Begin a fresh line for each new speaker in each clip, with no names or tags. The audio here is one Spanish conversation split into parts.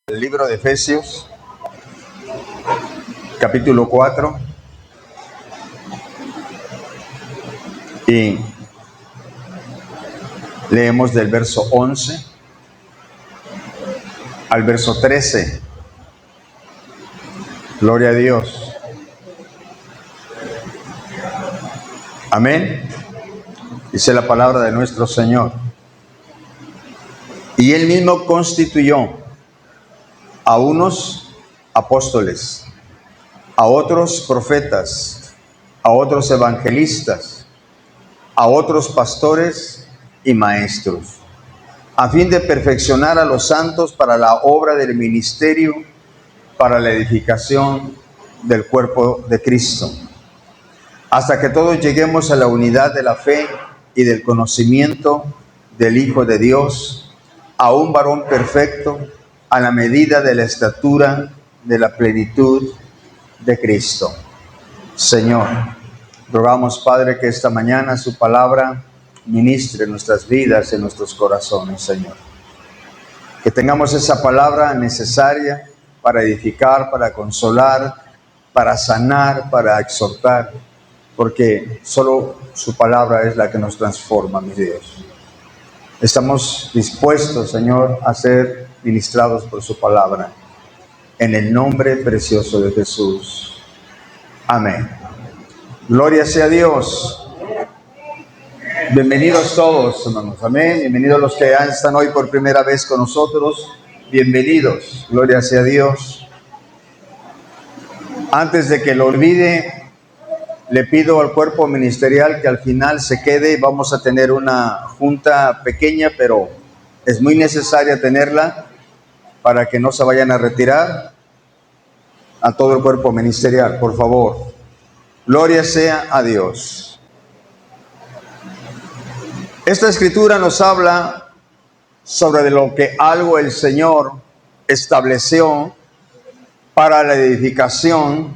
El libro de Efesios, capítulo 4, y leemos del verso 11 al verso 13. Gloria a Dios. Amén. Dice la palabra de nuestro Señor. Y Él mismo constituyó a unos apóstoles, a otros profetas, a otros evangelistas, a otros pastores y maestros, a fin de perfeccionar a los santos para la obra del ministerio, para la edificación del cuerpo de Cristo, hasta que todos lleguemos a la unidad de la fe y del conocimiento del Hijo de Dios, a un varón perfecto, a la medida de la estatura de la plenitud de Cristo. Señor, rogamos, Padre, que esta mañana su palabra ministre en nuestras vidas, en nuestros corazones, Señor. Que tengamos esa palabra necesaria para edificar, para consolar, para sanar, para exhortar, porque solo su palabra es la que nos transforma, mi Dios. Estamos dispuestos, Señor, a ser ministrados por su palabra, en el nombre precioso de Jesús. Amén. Gloria sea a Dios. Bienvenidos todos, hermanos. Amén. Bienvenidos los que están hoy por primera vez con nosotros. Bienvenidos. Gloria sea a Dios. Antes de que lo olvide, le pido al cuerpo ministerial que al final se quede. Vamos a tener una junta pequeña, pero es muy necesaria tenerla para que no se vayan a retirar. A todo el cuerpo ministerial, por favor. Gloria sea a Dios. Esta escritura nos habla sobre lo que algo el Señor estableció para la edificación,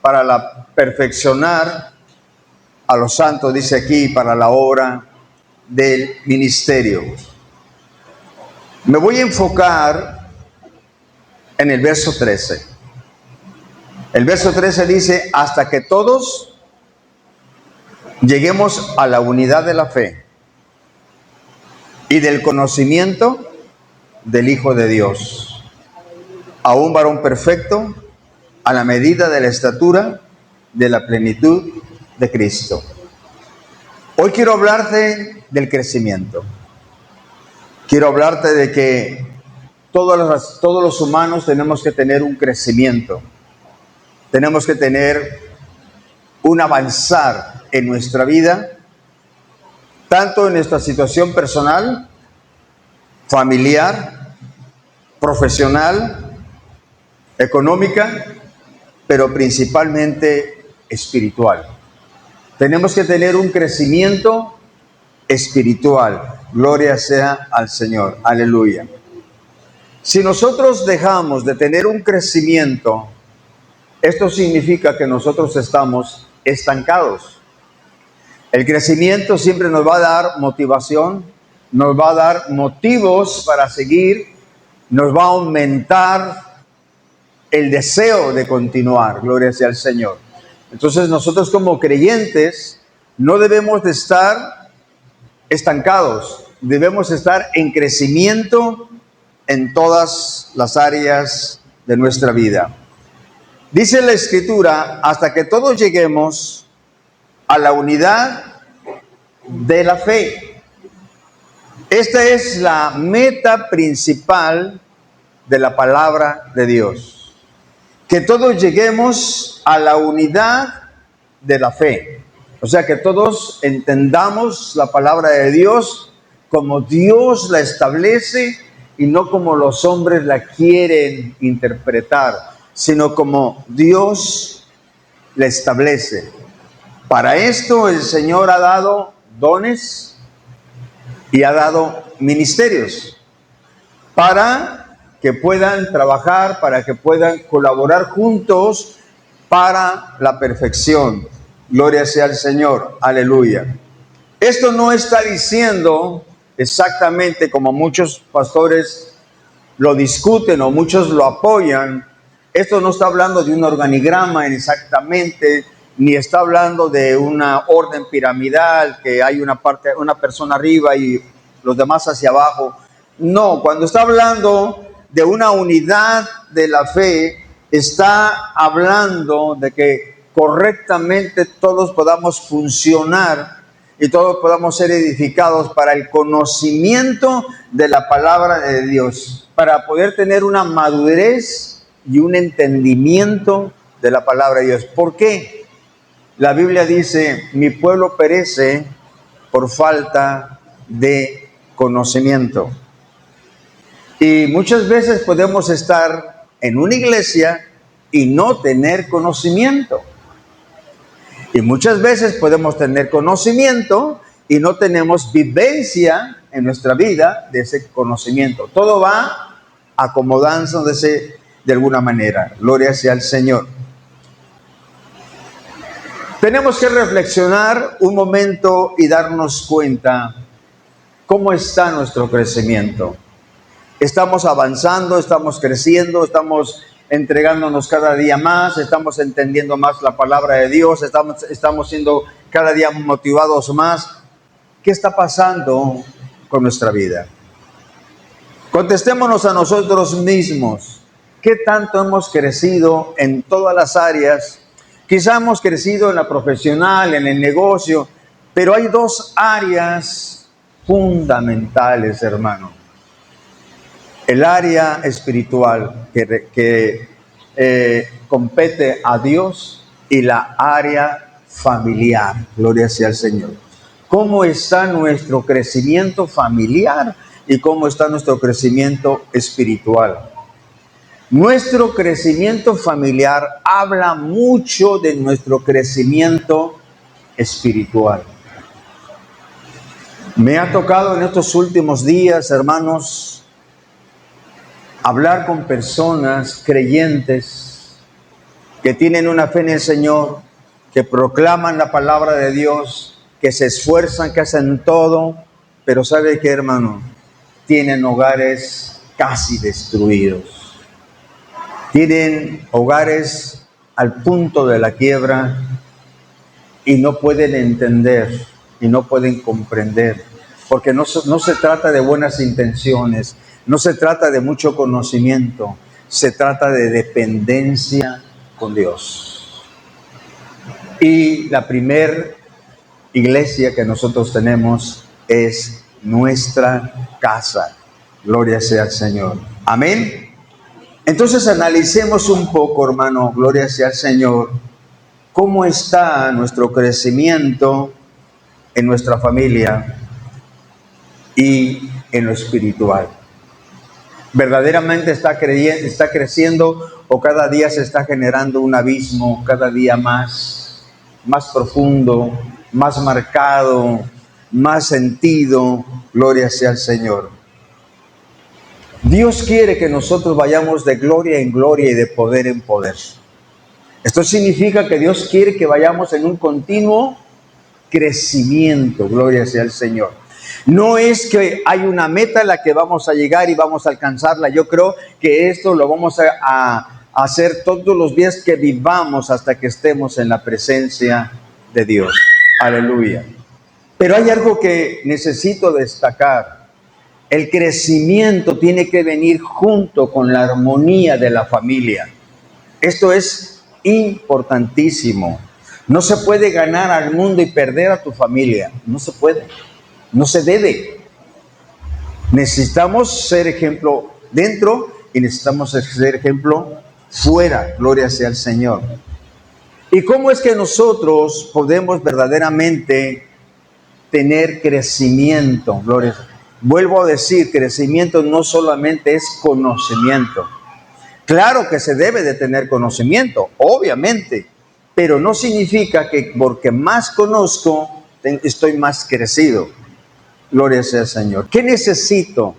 para perfeccionar a los santos, dice aquí, para la obra del ministerio. Me voy a enfocar en el verso 13. El verso 13 dice, hasta que todos lleguemos a la unidad de la fe y del conocimiento del Hijo de Dios, a un varón perfecto, a la medida de la estatura de la plenitud de Cristo. Hoy quiero hablarte del crecimiento. Quiero hablarte de que todos los humanos tenemos que tener un crecimiento. Tenemos que tener un avanzar en nuestra vida, tanto en nuestra situación personal, familiar, profesional, económica, pero principalmente espiritual. Tenemos que tener un crecimiento espiritual. Gloria sea al Señor. Aleluya. Si nosotros dejamos de tener un crecimiento, esto significa que nosotros estamos estancados. El crecimiento siempre nos va a dar motivación, nos va a dar motivos para seguir, nos va a aumentar el deseo de continuar. Gloria sea al Señor. Entonces nosotros como creyentes no debemos de estar estancados, debemos estar en crecimiento en todas las áreas de nuestra vida. Dice la Escritura, hasta que todos lleguemos a la unidad de la fe. Esta es la meta principal de la palabra de Dios. Que todos lleguemos a la unidad de la fe. O sea, que todos entendamos la palabra de Dios como Dios la establece y no como los hombres la quieren interpretar, sino como Dios la establece. Para esto el Señor ha dado dones y ha dado ministerios para que puedan trabajar, para que puedan colaborar juntos para la perfección. Gloria sea al Señor. Aleluya. Esto no está diciendo exactamente como muchos pastores lo discuten o muchos lo apoyan, esto no está hablando de un organigrama exactamente, ni está hablando de una orden piramidal, que hay una persona arriba y los demás hacia abajo. No, cuando está hablando de una unidad de la fe, está hablando de que correctamente todos podamos funcionar y todos podamos ser edificados para el conocimiento de la palabra de Dios, para poder tener una madurez y un entendimiento de la palabra de Dios. ¿Por qué? La Biblia dice, mi pueblo perece por falta de conocimiento. Y muchas veces podemos estar en una iglesia y no tener conocimiento. Y muchas veces podemos tener conocimiento y no tenemos vivencia en nuestra vida de ese conocimiento. Todo va acomodándose de alguna manera. Gloria sea al Señor. Tenemos que reflexionar un momento y darnos cuenta cómo está nuestro crecimiento. Estamos avanzando, estamos creciendo, estamos entregándonos cada día más, estamos entendiendo más la palabra de Dios, estamos siendo cada día motivados más. ¿Qué está pasando con nuestra vida? Contestémonos a nosotros mismos. ¿Qué tanto hemos crecido en todas las áreas? Quizá hemos crecido en la profesional, en el negocio, pero hay dos áreas fundamentales, hermano. El área espiritual que compete a Dios y la área familiar. Gloria sea al Señor. ¿Cómo está nuestro crecimiento familiar y cómo está nuestro crecimiento espiritual? Nuestro crecimiento familiar habla mucho de nuestro crecimiento espiritual. Me ha tocado en estos últimos días, hermanos, hablar con personas creyentes que tienen una fe en el Señor, que proclaman la palabra de Dios, que se esfuerzan, que hacen todo, pero ¿sabe qué, hermano? Tienen hogares casi destruidos. Tienen hogares al punto de la quiebra y no pueden entender y no pueden comprender, porque no se trata de buenas intenciones, no se trata de mucho conocimiento, se trata de dependencia con Dios. Y la primer iglesia que nosotros tenemos es nuestra casa. Gloria sea al Señor. Amén. Entonces analicemos un poco, hermano, gloria sea al Señor, cómo está nuestro crecimiento en nuestra familia y en lo espiritual. ¿Verdaderamente está creciendo o cada día se está generando un abismo cada día más profundo, más marcado, más sentido? Gloria sea al Señor. Dios quiere que nosotros vayamos de gloria en gloria y de poder en poder. Esto significa que Dios quiere que vayamos en un continuo crecimiento. Gloria sea al Señor. No es que hay una meta a la que vamos a llegar y vamos a alcanzarla. Yo creo que esto lo vamos a hacer todos los días que vivamos hasta que estemos en la presencia de Dios. Aleluya. Pero hay algo que necesito destacar. El crecimiento tiene que venir junto con la armonía de la familia. Esto es importantísimo. No se puede ganar al mundo y perder a tu familia. No se puede. No se debe. Necesitamos ser ejemplo dentro y necesitamos ser ejemplo fuera. Gloria sea al Señor. ¿Y cómo es que nosotros podemos verdaderamente tener crecimiento? Gloria. Vuelvo a decir, crecimiento no solamente es conocimiento. Claro que se debe de tener conocimiento, obviamente, pero no significa que porque más conozco, estoy más crecido. Gloria sea al Señor. ¿Qué necesito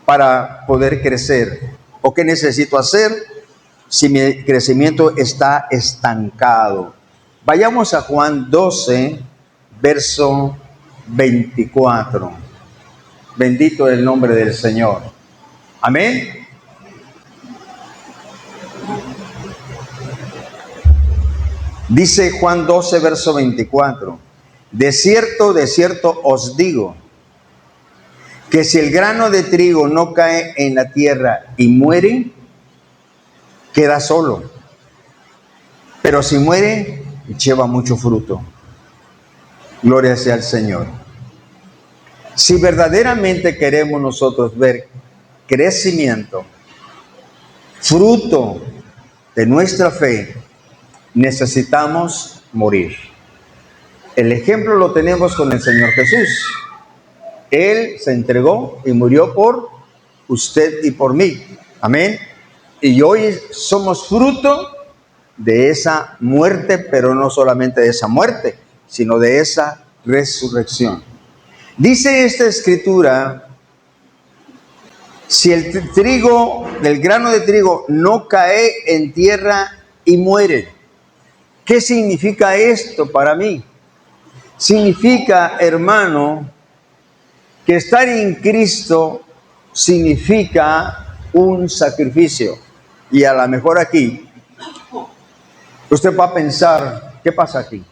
para poder crecer? ¿O qué necesito hacer si mi crecimiento está estancado? Vayamos a Juan 12, verso 24. Bendito el nombre del Señor. Amén. Dice Juan 12, verso 24. De cierto os digo, que si el grano de trigo no cae en la tierra y muere, queda solo. Pero si muere, lleva mucho fruto. Gloria sea al Señor. Si verdaderamente queremos nosotros ver crecimiento, fruto de nuestra fe, necesitamos morir. El ejemplo lo tenemos con el Señor Jesús. Él se entregó y murió por usted y por mí. Amén. Y hoy somos fruto de esa muerte, pero no solamente de esa muerte, sino de esa resurrección. Dice esta escritura, si el grano de trigo no cae en tierra y muere. ¿Qué significa esto para mí? Significa, hermano, que estar en Cristo significa un sacrificio. Y a lo mejor aquí, usted va a pensar, ¿qué pasa aquí?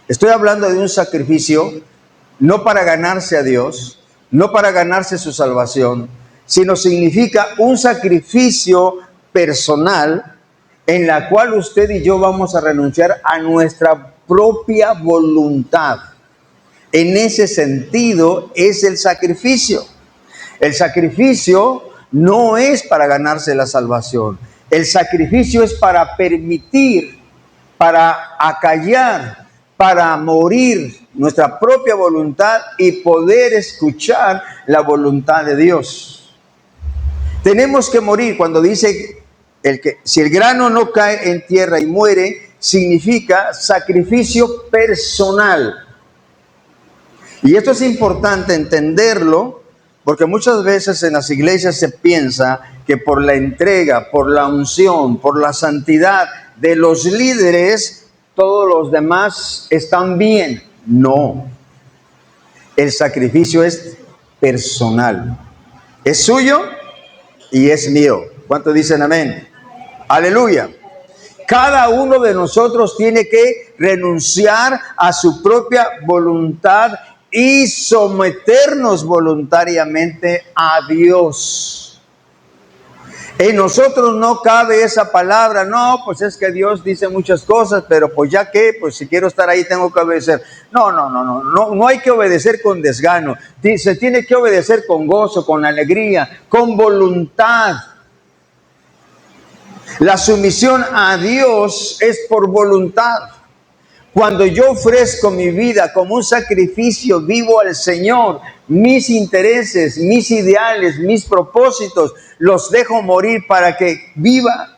Estoy hablando de un sacrificio no para ganarse a Dios, no para ganarse su salvación, sino significa un sacrificio personal en la cual usted y yo vamos a renunciar a nuestra propia voluntad. En ese sentido es el sacrificio. El sacrificio no es para ganarse la salvación. El sacrificio es para permitir, para acallar, para morir nuestra propia voluntad y poder escuchar la voluntad de Dios. Tenemos que morir. Cuando dice si el grano no cae en tierra y muere, significa sacrificio personal. Y esto es importante entenderlo, porque muchas veces en las iglesias se piensa que por la entrega, por la unción, por la santidad de los líderes, todos los demás están bien. No. El sacrificio es personal. Es suyo y es mío. ¿Cuántos dicen amén? Aleluya. Cada uno de nosotros tiene que renunciar a su propia voluntad y someternos voluntariamente a Dios. En nosotros no cabe esa palabra, no, pues es que Dios dice muchas cosas, pero pues ya que, pues si quiero estar ahí tengo que obedecer. No hay que obedecer con desgano. Se tiene que obedecer con gozo, con alegría, con voluntad. La sumisión a Dios es por voluntad. Cuando yo ofrezco mi vida como un sacrificio vivo al Señor, mis intereses, mis ideales, mis propósitos, los dejo morir para que viva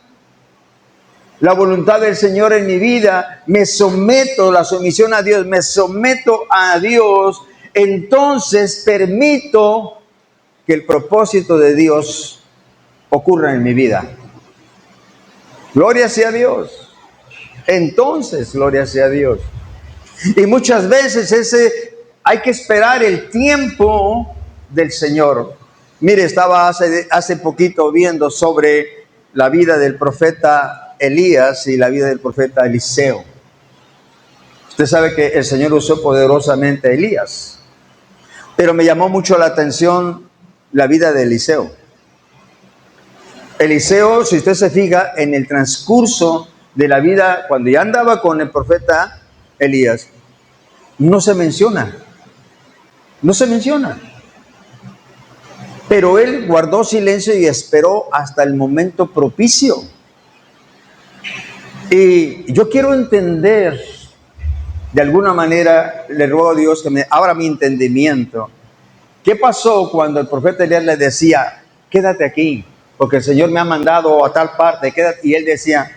la voluntad del Señor en mi vida, me someto, la sumisión a Dios, me someto a Dios, entonces permito que el propósito de Dios ocurra en mi vida. Gloria sea a Dios. Entonces, gloria sea a Dios. Y muchas veces hay que esperar el tiempo del Señor. Mire, estaba hace poquito viendo sobre la vida del profeta Elías y la vida del profeta Eliseo. Usted sabe que el Señor usó poderosamente a Elías, pero me llamó mucho la atención la vida de Eliseo. Eliseo, si usted se fija, en el transcurso de la vida, cuando ya andaba con el profeta Elías, no se menciona. Pero él guardó silencio y esperó hasta el momento propicio. Y yo quiero entender, de alguna manera, le ruego a Dios que me abra mi entendimiento. ¿Qué pasó cuando el profeta Elías le decía, quédate aquí, porque el Señor me ha mandado a tal parte, quédate? Y él decía,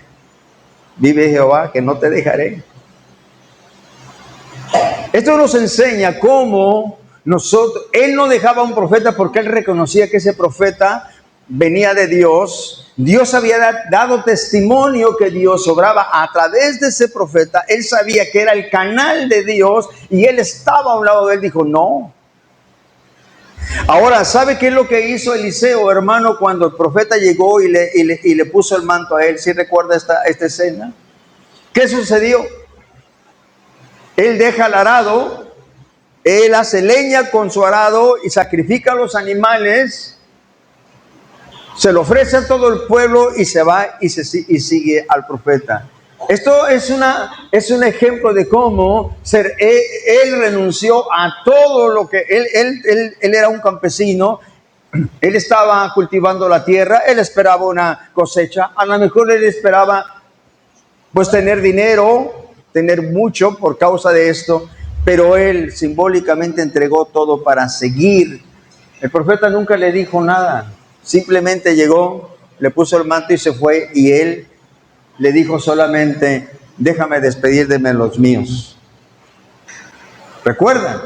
vive Jehová, que no te dejaré. Esto nos enseña cómo él no dejaba a un profeta porque él reconocía que ese profeta venía de Dios. Dios había dado testimonio que Dios obraba a través de ese profeta. Él sabía que era el canal de Dios y él estaba a un lado de él. Dijo, no. Ahora, ¿sabe qué es lo que hizo Eliseo, hermano, cuando el profeta llegó y le puso el manto a él? ¿Sí recuerda esta escena? ¿Qué sucedió? Él deja el arado, él hace leña con su arado y sacrifica a los animales, se lo ofrece a todo el pueblo y se va y sigue al profeta. Esto es un ejemplo de cómo él renunció a todo lo que él era un campesino. Él estaba cultivando la tierra, él esperaba una cosecha, a lo mejor él esperaba pues tener dinero, tener mucho por causa de esto, pero él simbólicamente entregó todo para seguir. El profeta nunca le dijo nada, simplemente llegó, le puso el manto y se fue, y él le dijo solamente: déjame despedir de los míos. ¿Recuerdan?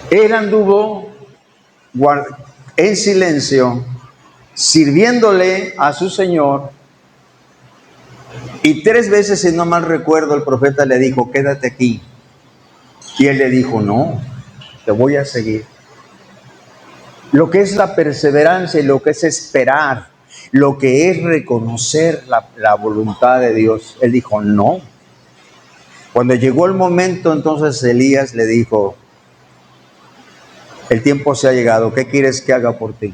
Él anduvo en silencio, sirviéndole a su Señor, y 3 veces, si no mal recuerdo, el profeta le dijo: quédate aquí. Y él le dijo: no, te voy a seguir. Lo que es la perseverancia y lo que es esperar, lo que es reconocer la voluntad de Dios. Él dijo: no. Cuando llegó el momento, entonces Elías le dijo: el tiempo se ha llegado, ¿qué quieres que haga por ti?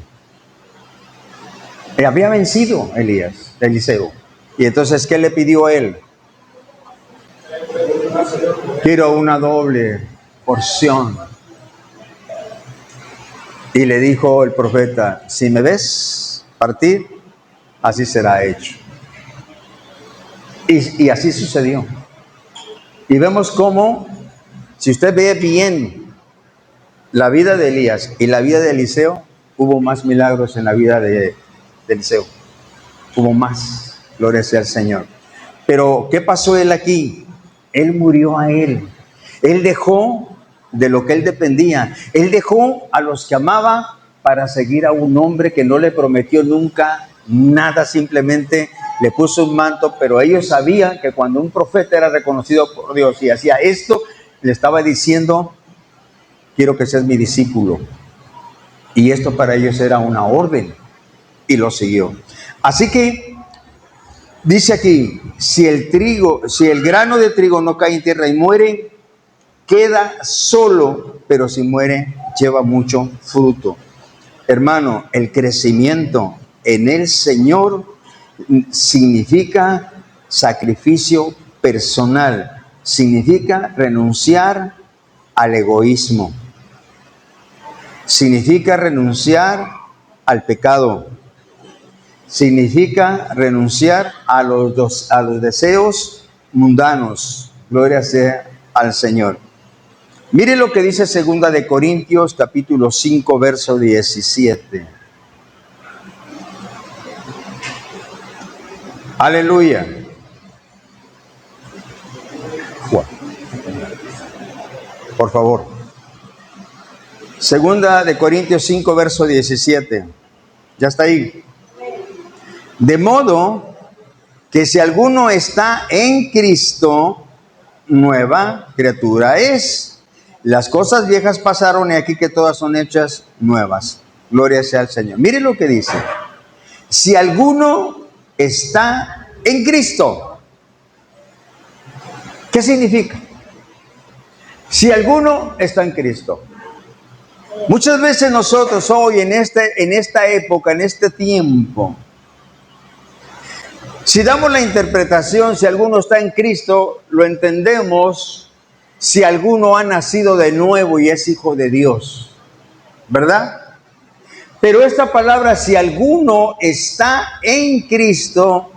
Había vencido Eliseo. Y entonces, ¿qué le pidió a él? Quiero una doble porción. Y le dijo el profeta: si me ves partir, así será hecho. Y así sucedió. Y vemos cómo, si usted ve bien la vida de Elías y la vida de Eliseo, hubo más milagros en la vida de Eliseo. Hubo más. Gloria sea al Señor. Pero, ¿qué pasó él aquí? Él murió a él. Él dejó de lo que él dependía. Él dejó a los que amaba para seguir a un hombre que no le prometió nunca nada, simplemente le puso un manto, pero ellos sabían que cuando un profeta era reconocido por Dios y hacía esto, le estaba diciendo: quiero que seas mi discípulo. Y esto para ellos era una orden, y lo siguió. Así que dice aquí: si el grano de trigo no cae en tierra y muere, queda solo, pero si muere, lleva mucho fruto. Hermano, el crecimiento en el Señor significa sacrificio personal, significa renunciar al egoísmo, significa renunciar al pecado, significa renunciar a los deseos mundanos. Gloria sea al Señor. Mire lo que dice 2 de Corintios, capítulo 5, verso 17. Aleluya. Por favor. 2 de Corintios 5, verso 17. Ya está ahí. De modo que si alguno está en Cristo, nueva criatura es. Las cosas viejas pasaron y aquí que todas son hechas nuevas. Gloria sea al Señor. Mire lo que dice: si alguno está en Cristo. ¿Qué significa? Si alguno está en Cristo. Muchas veces nosotros hoy en esta época, en este tiempo, si damos la interpretación, si alguno está en Cristo, lo entendemos si alguno ha nacido de nuevo y es hijo de Dios, ¿verdad? Pero esta palabra, si alguno está en Cristo,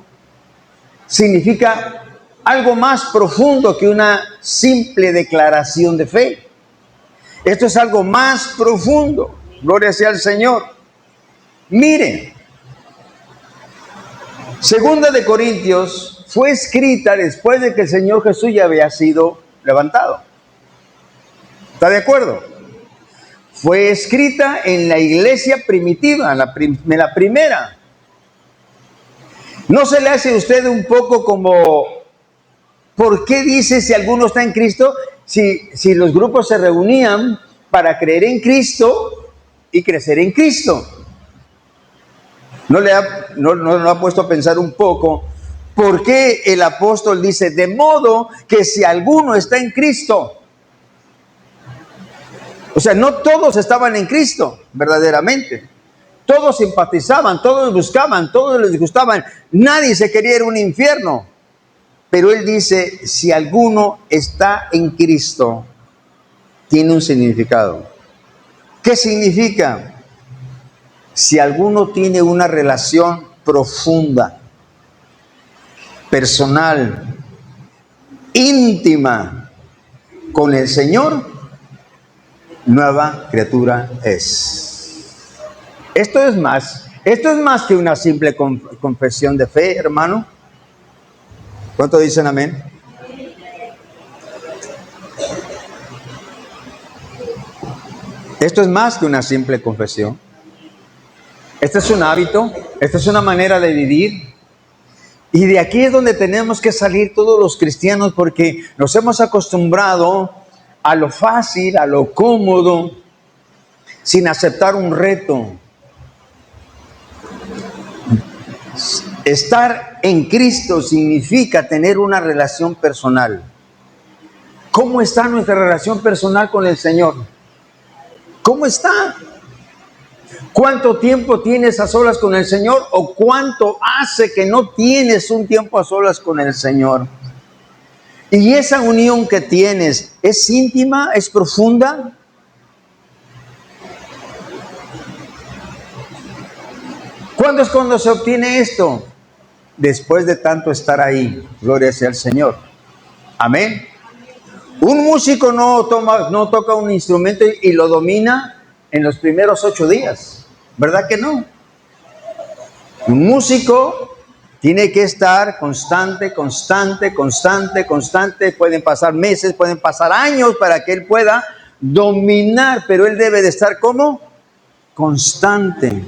significa algo más profundo que una simple declaración de fe. Esto es algo más profundo. Gloria sea al Señor. Miren, 2 de Corintios fue escrita después de que el Señor Jesús ya había sido levantado. ¿Está de acuerdo? Fue escrita en la iglesia primitiva, en la primera. ¿No se le hace a usted un poco como, ¿por qué dice si alguno está en Cristo? Si los grupos se reunían para creer en Cristo y crecer en Cristo. ¿No lo ha puesto a pensar un poco? ¿Por qué el apóstol dice, de modo que si alguno está en Cristo? O sea, no todos estaban en Cristo, verdaderamente. Todos simpatizaban, todos buscaban, todos les gustaban. Nadie se quería ir a un infierno. Pero él dice, si alguno está en Cristo, tiene un significado. ¿Qué significa? Si alguno tiene una relación profunda, personal, íntima con el Señor, nueva criatura es. Esto es más que una simple confesión de fe, hermano. ¿Cuánto dicen amén? Esto es más que una simple confesión. Este es un hábito, esta es una manera de vivir. Y de aquí es donde tenemos que salir todos los cristianos, porque nos hemos acostumbrado a lo fácil, a lo cómodo, sin aceptar un reto. Estar en Cristo significa tener una relación personal. ¿Cómo está nuestra relación personal con el Señor? ¿Cómo está? ¿Cuánto tiempo tienes a solas con el Señor? ¿O cuánto hace que no tienes un tiempo a solas con el Señor? Y esa unión que tienes, ¿es íntima? ¿Es profunda? ¿Cuándo es cuando se obtiene esto? Después de tanto estar ahí. Gloria sea al Señor. Amén. Un músico no toca un instrumento y lo domina en los primeros 8 días. ¿Verdad que no? Un músico tiene que estar constante. Pueden pasar meses, pueden pasar años para que él pueda dominar, pero él debe de estar ¿cómo? Constante.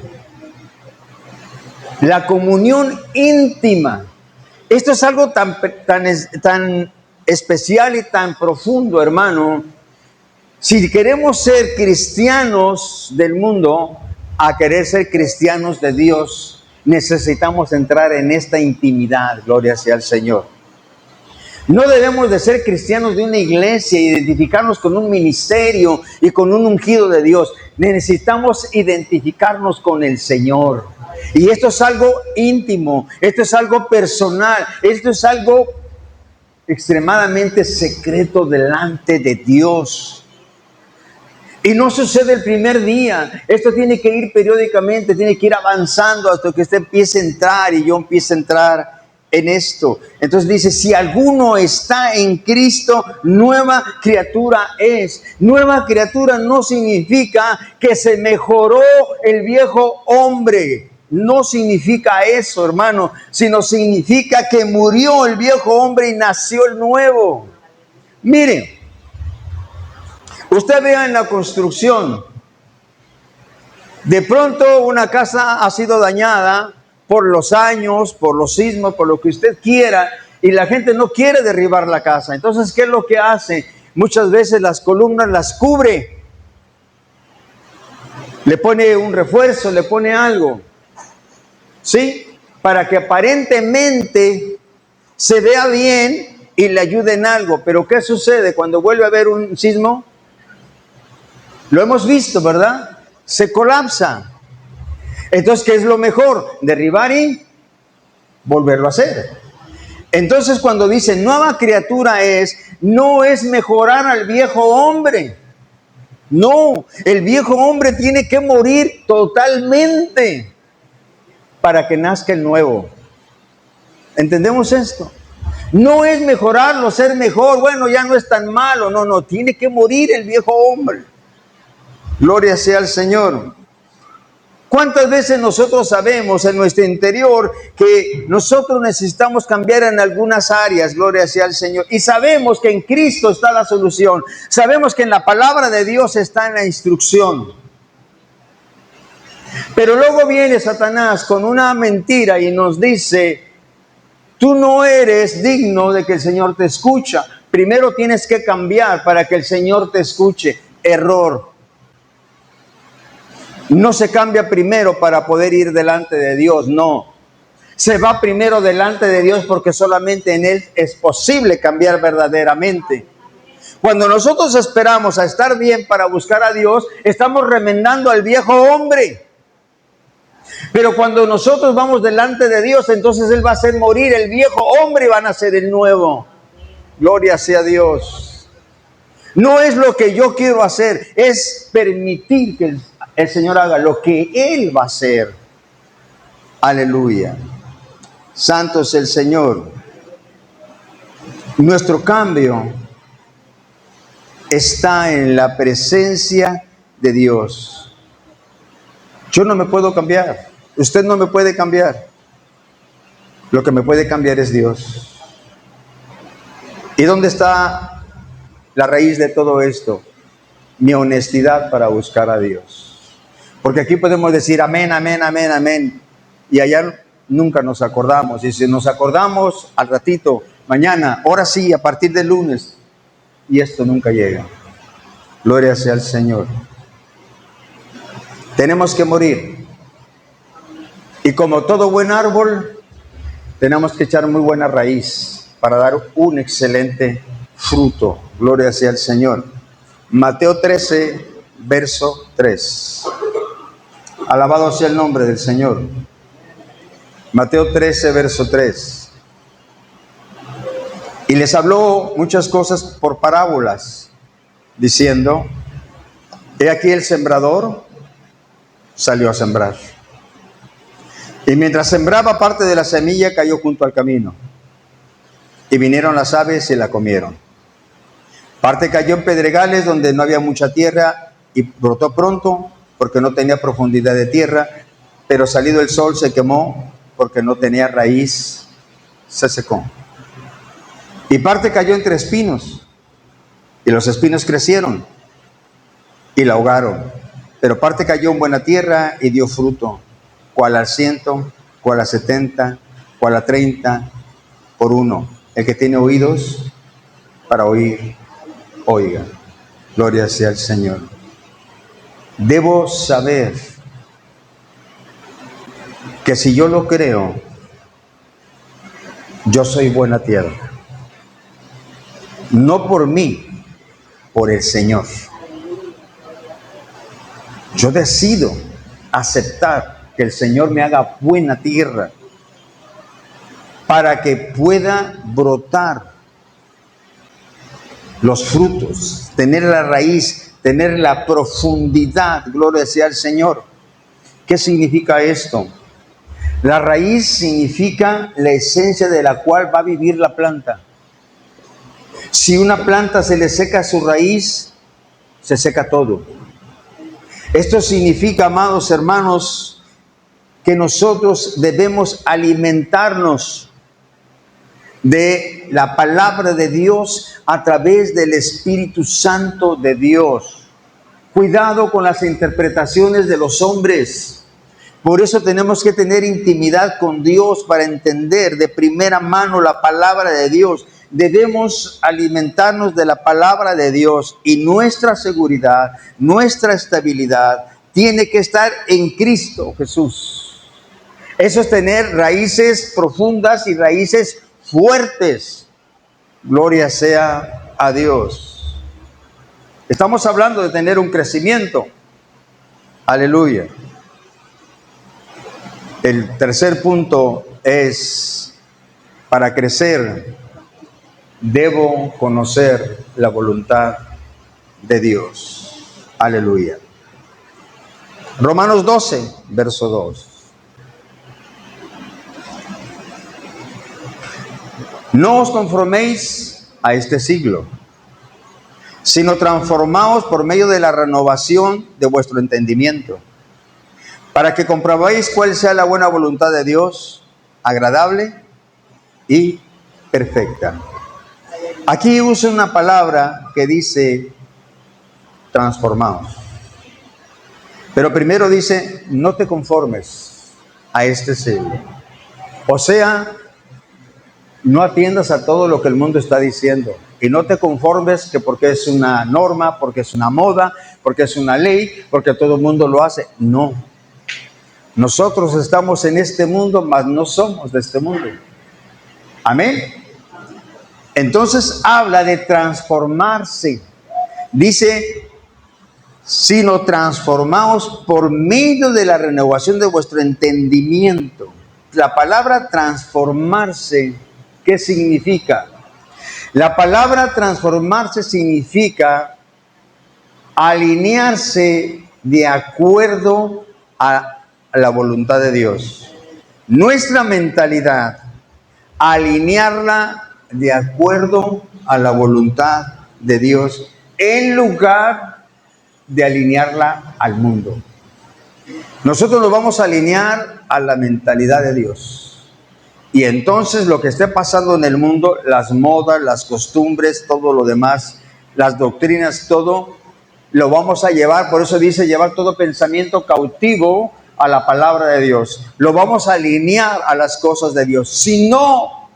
La comunión íntima. Esto es algo tan especial y tan profundo, hermano. Si queremos ser cristianos del mundo, a querer ser cristianos de Dios, necesitamos entrar en esta intimidad. Gloria sea al Señor. No debemos de ser cristianos de una iglesia, identificarnos con un ministerio y con un ungido de Dios. Necesitamos identificarnos con el Señor. Y esto es algo íntimo, esto es algo personal, esto es algo extremadamente secreto delante de Dios. Y no sucede el primer día. Esto tiene que ir periódicamente, tiene que ir avanzando hasta que usted empiece a entrar y yo empiece a entrar en esto. Entonces dice, si alguno está en Cristo, nueva criatura es. Nueva criatura no significa que se mejoró el viejo hombre. No significa eso, hermano, sino significa que murió el viejo hombre y nació el nuevo. Miren, usted vea en la construcción, de pronto una casa ha sido dañada por los años, por los sismos, por lo que usted quiera, y la gente no quiere derribar la casa. Entonces, ¿qué es lo que hace? Muchas veces las columnas las cubre, le pone un refuerzo, le pone algo, ¿sí? Para que aparentemente se vea bien y le ayude en algo. Pero ¿qué sucede cuando vuelve a haber un sismo? Lo hemos visto, ¿verdad? Se colapsa. Entonces, ¿qué es lo mejor? Derribar y volverlo a hacer. Entonces, cuando dice nueva criatura es, no es mejorar al viejo hombre. No, el viejo hombre tiene que morir totalmente para que nazca el nuevo. ¿Entendemos esto? No es mejorarlo, ser mejor, bueno, ya no es tan malo. No, tiene que morir el viejo hombre. Gloria sea al Señor. ¿Cuántas veces nosotros sabemos en nuestro interior que nosotros necesitamos cambiar en algunas áreas? Gloria sea al Señor. Y sabemos que en Cristo está la solución. Sabemos que en la palabra de Dios está en la instrucción. Pero luego viene Satanás con una mentira y nos dice, tú no eres digno de que el Señor te escuche. Primero tienes que cambiar para que el Señor te escuche. Error. No se cambia primero para poder ir delante de Dios, no. Se va primero delante de Dios porque solamente en Él es posible cambiar verdaderamente. Cuando nosotros esperamos a estar bien para buscar a Dios, estamos remendando al viejo hombre. Pero cuando nosotros vamos delante de Dios, entonces Él va a hacer morir el viejo hombre y van a hacer el nuevo. Gloria sea a Dios. No es lo que yo quiero hacer, es permitir que el Señor haga lo que Él va a hacer. Aleluya. Santo es el Señor. Nuestro cambio está en la presencia de Dios. Yo no me puedo cambiar. Usted no me puede cambiar. Lo que me puede cambiar es Dios. ¿Y dónde está la raíz de todo esto? Mi honestidad para buscar a Dios. Porque aquí podemos decir amén, amén, amén, amén. Y allá nunca nos acordamos. Y si nos acordamos al ratito, mañana, ahora sí, a partir del lunes. Y esto nunca llega. Gloria sea al Señor. Tenemos que morir. Y como todo buen árbol, tenemos que echar muy buena raíz para dar un excelente fruto. Gloria sea al Señor. Mateo 13, verso 3. Alabado sea el nombre del Señor. Mateo 13, verso 3. Y les habló muchas cosas por parábolas, diciendo: he aquí el sembrador salió a sembrar. Y mientras sembraba, parte de la semilla cayó junto al camino. Y vinieron las aves y la comieron. Parte cayó en pedregales donde no había mucha tierra y brotó pronto porque no tenía profundidad de tierra, pero salido el sol se quemó porque no tenía raíz, se secó. Y parte cayó entre espinos y los espinos crecieron y la ahogaron. Pero parte cayó en buena tierra y dio fruto, cual al 100, cual a 70, cual a 30, por uno. El que tiene oídos para oír, oiga. Gloria sea al Señor. Debo saber que si yo lo creo, yo soy buena tierra. No por mí, por el Señor. Yo decido aceptar que el Señor me haga buena tierra para que pueda brotar los frutos, tener la raíz, tener la profundidad. Gloria sea al Señor. ¿Qué significa esto? La raíz significa la esencia de la cual va a vivir la planta. Si una planta se le seca su raíz, se seca todo. Esto significa, amados hermanos, que nosotros debemos alimentarnos de la palabra de Dios a través del Espíritu Santo de Dios. Cuidado con las interpretaciones de los hombres. Por eso tenemos que tener intimidad con Dios para entender de primera mano la palabra de Dios. Debemos alimentarnos de la palabra de Dios y nuestra seguridad, nuestra estabilidad tiene que estar en Cristo Jesús. Eso es tener raíces profundas y raíces fuertes. Gloria sea a Dios. Estamos hablando de tener un crecimiento. Aleluya. El tercer punto es: para crecer, debo conocer la voluntad de Dios. Aleluya. Romanos 12, verso 2. No os conforméis a este siglo, sino transformaos por medio de la renovación de vuestro entendimiento, para que comprobéis cuál sea la buena voluntad de Dios, agradable y perfecta. Aquí usa una palabra que dice transformaos. Pero primero dice, no te conformes a este siglo. O sea, no atiendas a todo lo que el mundo está diciendo. Y no te conformes que porque es una norma, porque es una moda, porque es una ley, porque todo el mundo lo hace. No. Nosotros estamos en este mundo, mas no somos de este mundo. Amén. Entonces habla de transformarse. Dice, sino transformaos por medio de la renovación de vuestro entendimiento. La palabra transformarse, ¿qué significa? La palabra transformarse significa alinearse de acuerdo a la voluntad de Dios. Nuestra mentalidad, alinearla de acuerdo a la voluntad de Dios en lugar de alinearla al mundo. Nosotros nos vamos a alinear a la mentalidad de Dios. Y entonces lo que esté pasando en el mundo, las modas, las costumbres, todo lo demás, las doctrinas, todo, lo vamos a llevar. Por eso dice llevar todo pensamiento cautivo a la palabra de Dios. Lo vamos a alinear a las cosas de Dios. Si no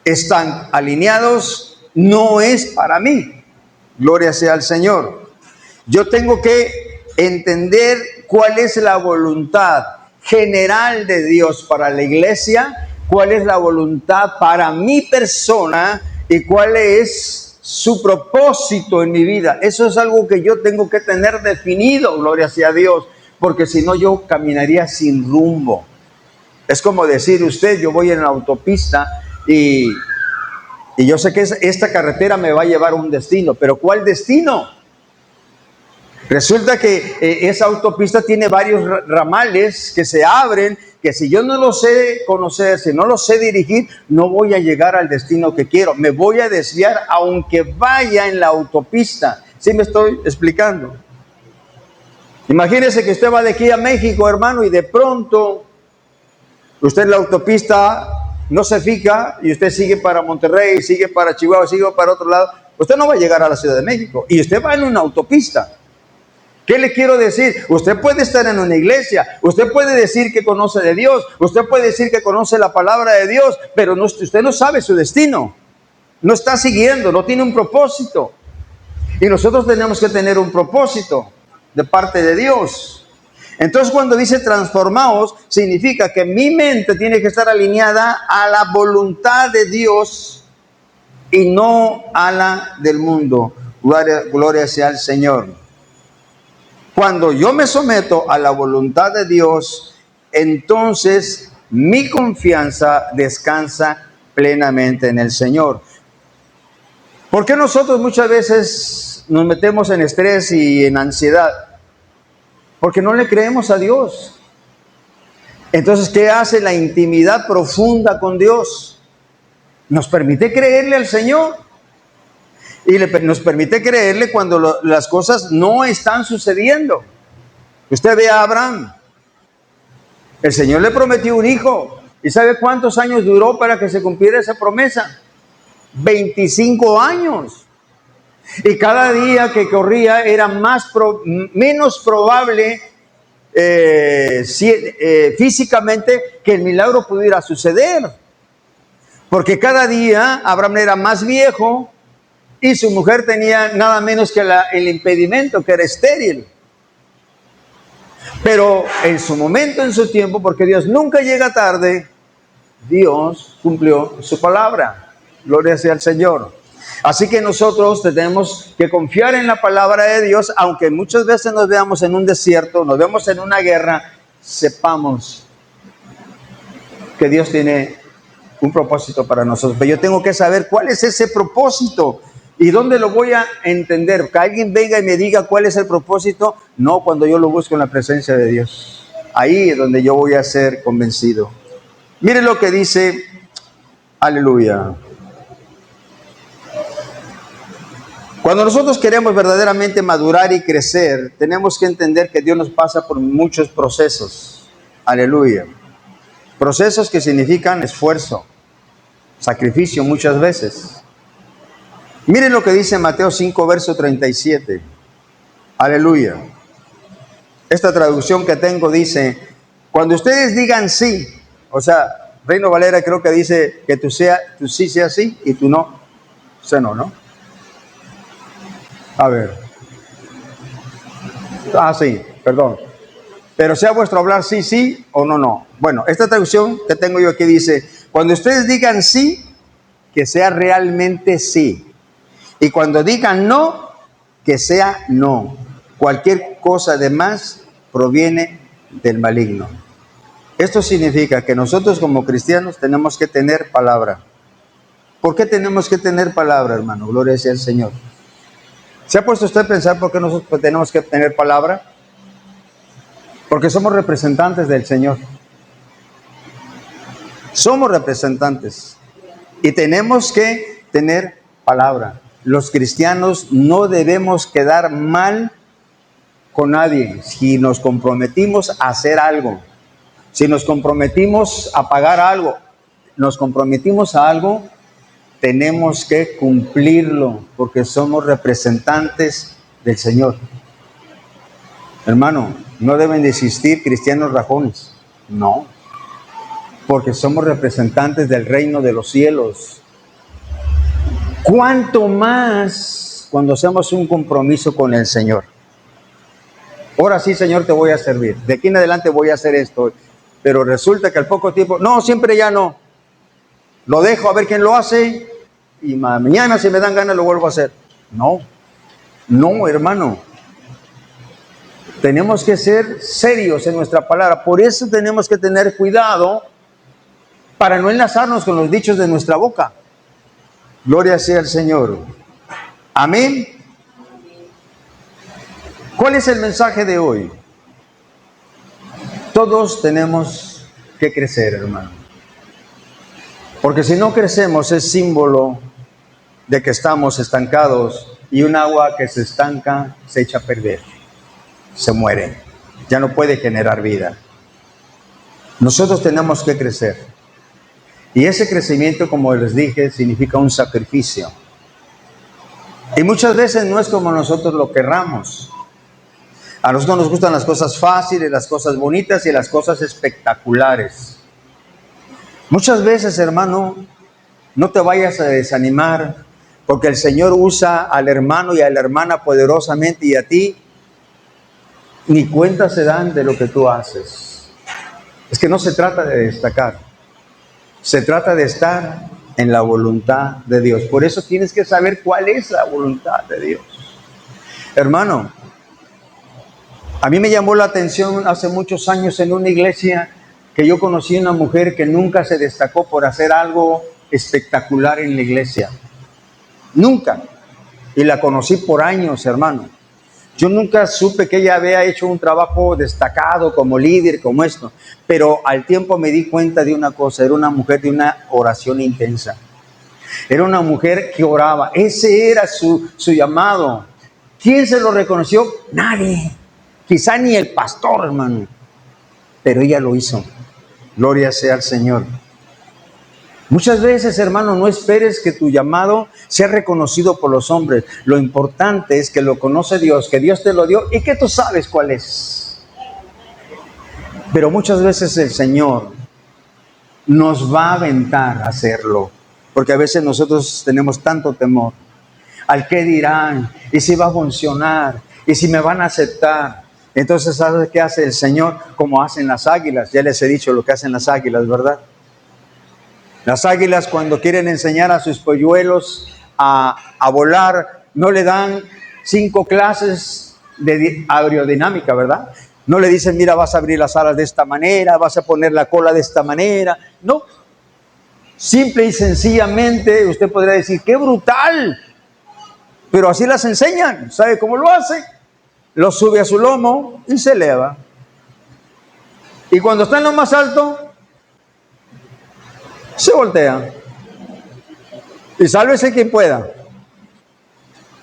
están alineados, no es para mí. Gloria sea al Señor. Yo tengo que entender cuál es la voluntad general de Dios para la iglesia, cuál es la voluntad para mi persona y cuál es su propósito en mi vida. Eso es algo que yo tengo que tener definido, gloria sea a Dios, porque si no yo caminaría sin rumbo. Es como decir usted, yo voy en la autopista y yo sé que esta carretera me va a llevar a un destino, pero ¿cuál destino? Resulta que esa autopista tiene varios ramales que se abren, que si yo no lo sé conocer, si no lo sé dirigir, no voy a llegar al destino que quiero. Me voy a desviar aunque vaya en la autopista. ¿Sí me estoy explicando? Imagínese que usted va de aquí a México, hermano, y de pronto usted en la autopista no se fija y usted sigue para Monterrey, sigue para Chihuahua, sigue para otro lado. Usted no va a llegar a la Ciudad de México y usted va en una autopista. ¿Qué le quiero decir? Usted puede estar en una iglesia, usted puede decir que conoce de Dios, usted puede decir que conoce la palabra de Dios, pero usted no sabe su destino, no está siguiendo, no tiene un propósito. Y nosotros tenemos que tener un propósito de parte de Dios. Entonces cuando dice transformaos, significa que mi mente tiene que estar alineada a la voluntad de Dios y no a la del mundo. Gloria sea al Señor. Cuando yo me someto a la voluntad de Dios, entonces mi confianza descansa plenamente en el Señor. ¿Por qué nosotros muchas veces nos metemos en estrés y en ansiedad? Porque no le creemos a Dios. Entonces, ¿qué hace la intimidad profunda con Dios? Nos permite creerle al Señor. Y nos permite creerle cuando las cosas no están sucediendo. Usted ve a Abraham. El Señor le prometió un hijo. ¿Y sabe cuántos años duró para que se cumpliera esa promesa? 25 años. Y cada día que corría era menos probable físicamente que el milagro pudiera suceder. Porque cada día Abraham era más viejo y su mujer tenía nada menos que el impedimento, que era estéril. Pero en su momento, en su tiempo, porque Dios nunca llega tarde, Dios cumplió su palabra. Gloria sea al Señor. Así que nosotros tenemos que confiar en la palabra de Dios, aunque muchas veces nos veamos en un desierto, nos vemos en una guerra, sepamos que Dios tiene un propósito para nosotros. Pero yo tengo que saber cuál es ese propósito y dónde lo voy a entender. Que alguien venga y me diga cuál es el propósito, no cuando yo lo busco en la presencia de Dios. Ahí es donde yo voy a ser convencido. Miren lo que dice, aleluya. Cuando nosotros queremos verdaderamente madurar y crecer, tenemos que entender que Dios nos pasa por muchos procesos. Aleluya. Procesos que significan esfuerzo, sacrificio muchas veces. Miren lo que dice Mateo 5, verso 37. Aleluya. Esta traducción que tengo dice, cuando ustedes digan sí, o sea, Reino Valera creo que dice que tú sí sea sí y tú no, sea no, ¿no? A ver. Ah, sí, perdón. Pero sea vuestro hablar sí, sí o no, no. Bueno, esta traducción que tengo yo aquí dice, cuando ustedes digan sí, que sea realmente sí. Y cuando digan no, que sea no. Cualquier cosa de más proviene del maligno. Esto significa que nosotros como cristianos tenemos que tener palabra. ¿Por qué tenemos que tener palabra, hermano? Gloria sea al Señor. ¿Se ha puesto usted a pensar por qué nosotros tenemos que tener palabra? Porque somos representantes del Señor. Somos representantes. Y tenemos que tener palabra. Los cristianos no debemos quedar mal con nadie. Si nos comprometimos a hacer algo, si nos comprometimos a pagar algo, nos comprometimos a algo, tenemos que cumplirlo, porque somos representantes del Señor. Hermano, no deben de existir cristianos rajones, no, porque somos representantes del reino de los cielos. ¿Cuánto más cuando hacemos un compromiso con el Señor? Ahora sí, Señor, te voy a servir. De aquí en adelante voy a hacer esto. Pero resulta que al poco tiempo, no, siempre ya no. Lo dejo a ver quién lo hace y mañana si me dan ganas lo vuelvo a hacer. No, no, hermano. Tenemos que ser serios en nuestra palabra. Por eso tenemos que tener cuidado para no enlazarnos con los dichos de nuestra boca. Gloria sea al Señor. Amén. ¿Cuál es el mensaje de hoy? Todos tenemos que crecer, hermano. Porque si no crecemos es símbolo de que estamos estancados y un agua que se estanca se echa a perder, se muere, ya no puede generar vida. Nosotros tenemos que crecer. Y ese crecimiento, como les dije, significa un sacrificio. Y muchas veces no es como nosotros lo querramos. A nosotros nos gustan las cosas fáciles, las cosas bonitas y las cosas espectaculares. Muchas veces, hermano, no te vayas a desanimar, porque el Señor usa al hermano y a la hermana poderosamente y a ti ni cuenta se dan de lo que tú haces. Es que no se trata de destacar, se trata de estar en la voluntad de Dios. Por eso tienes que saber cuál es la voluntad de Dios. Hermano, a mí me llamó la atención hace muchos años en una iglesia que yo conocí una mujer que nunca se destacó por hacer algo espectacular en la iglesia. Nunca. Y la conocí por años, hermano. Yo nunca supe que ella había hecho un trabajo destacado como líder, como esto. Pero al tiempo me di cuenta de una cosa. Era una mujer de una oración intensa. Era una mujer que oraba. Ese era su llamado. ¿Quién se lo reconoció? Nadie. Quizá ni el pastor, hermano. Pero ella lo hizo. Gloria sea al Señor. Muchas veces, hermano, no esperes que tu llamado sea reconocido por los hombres. Lo importante es que lo conoce Dios, que Dios te lo dio y que tú sabes cuál es. Pero muchas veces el Señor nos va a aventar a hacerlo, porque a veces nosotros tenemos tanto temor al qué dirán, y si va a funcionar, y si me van a aceptar. Entonces, ¿sabes qué hace el Señor? Como hacen las águilas. Ya les he dicho lo que hacen las águilas, ¿verdad? Las águilas, cuando quieren enseñar a sus polluelos a volar, no le dan 5 clases de aerodinámica, ¿verdad? No le dicen, mira, vas a abrir las alas de esta manera, vas a poner la cola de esta manera. No. Simple y sencillamente, usted podría decir, ¡qué brutal! Pero así las enseñan. ¿Sabe cómo lo hace? Lo sube a su lomo y se eleva. Y cuando está en lo más alto, se voltea. Y sálvese quien pueda.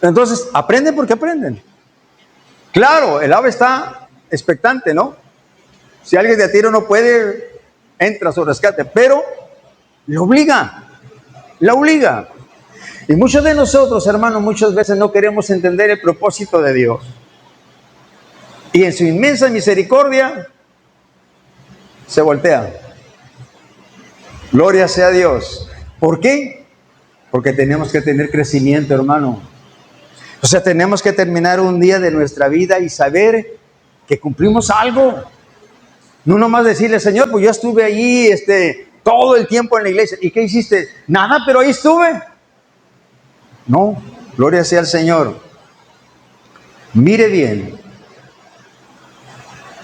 Entonces, aprenden porque aprenden. Claro, el ave está expectante, ¿no? Si alguien de a tiro no puede, entra a su rescate, pero la obliga. Y muchos de nosotros, hermanos, muchas veces no queremos entender el propósito de Dios. Y en su inmensa misericordia, se voltea. Gloria sea a Dios. ¿Por qué? Porque tenemos que tener crecimiento, hermano. O sea, tenemos que terminar un día de nuestra vida y saber que cumplimos algo. No nomás decirle, Señor, pues yo estuve ahí todo el tiempo en la iglesia. ¿Y qué hiciste? Nada, pero ahí estuve. No, gloria sea al Señor. Mire bien.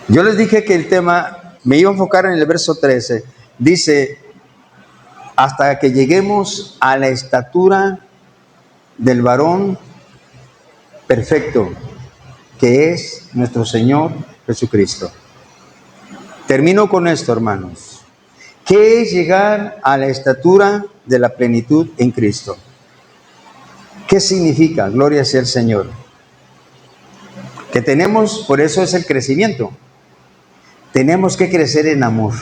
Yo les dije que el tema, me iba a enfocar en el verso 13. Dice, hasta que lleguemos a la estatura del varón perfecto, que es nuestro Señor Jesucristo. Termino con esto, hermanos. ¿Qué es llegar a la estatura de la plenitud en Cristo? ¿Qué significa? Gloria sea el Señor. Que tenemos, por eso es el crecimiento. Tenemos que crecer en amor.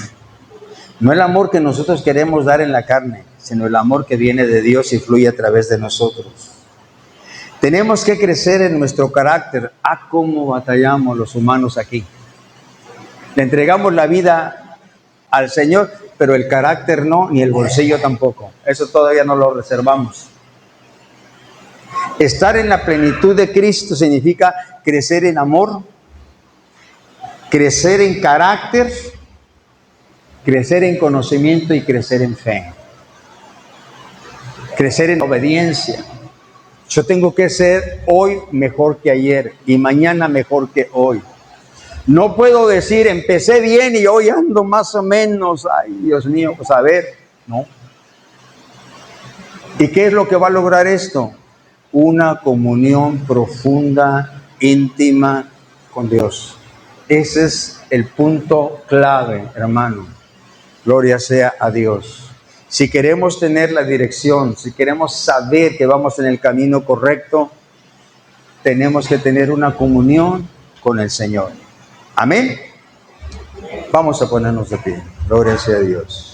No el amor que nosotros queremos dar en la carne, sino el amor que viene de Dios y fluye a través de nosotros. Tenemos que crecer en nuestro carácter. ¿Cómo batallamos los humanos aquí? Le entregamos la vida al Señor, pero el carácter no, ni el bolsillo tampoco. Eso todavía no lo reservamos. Estar en la plenitud de Cristo significa crecer en amor, crecer en carácter, crecer en conocimiento y crecer en fe. Crecer en obediencia. Yo tengo que ser hoy mejor que ayer y mañana mejor que hoy. No puedo decir, empecé bien y hoy ando más o menos. Ay, Dios mío, pues a ver, no. ¿Y qué es lo que va a lograr esto? Una comunión profunda, íntima con Dios. Ese es el punto clave, hermano. Gloria sea a Dios. Si queremos tener la dirección, si queremos saber que vamos en el camino correcto, tenemos que tener una comunión con el Señor. Amén. Vamos a ponernos de pie. Gloria sea a Dios.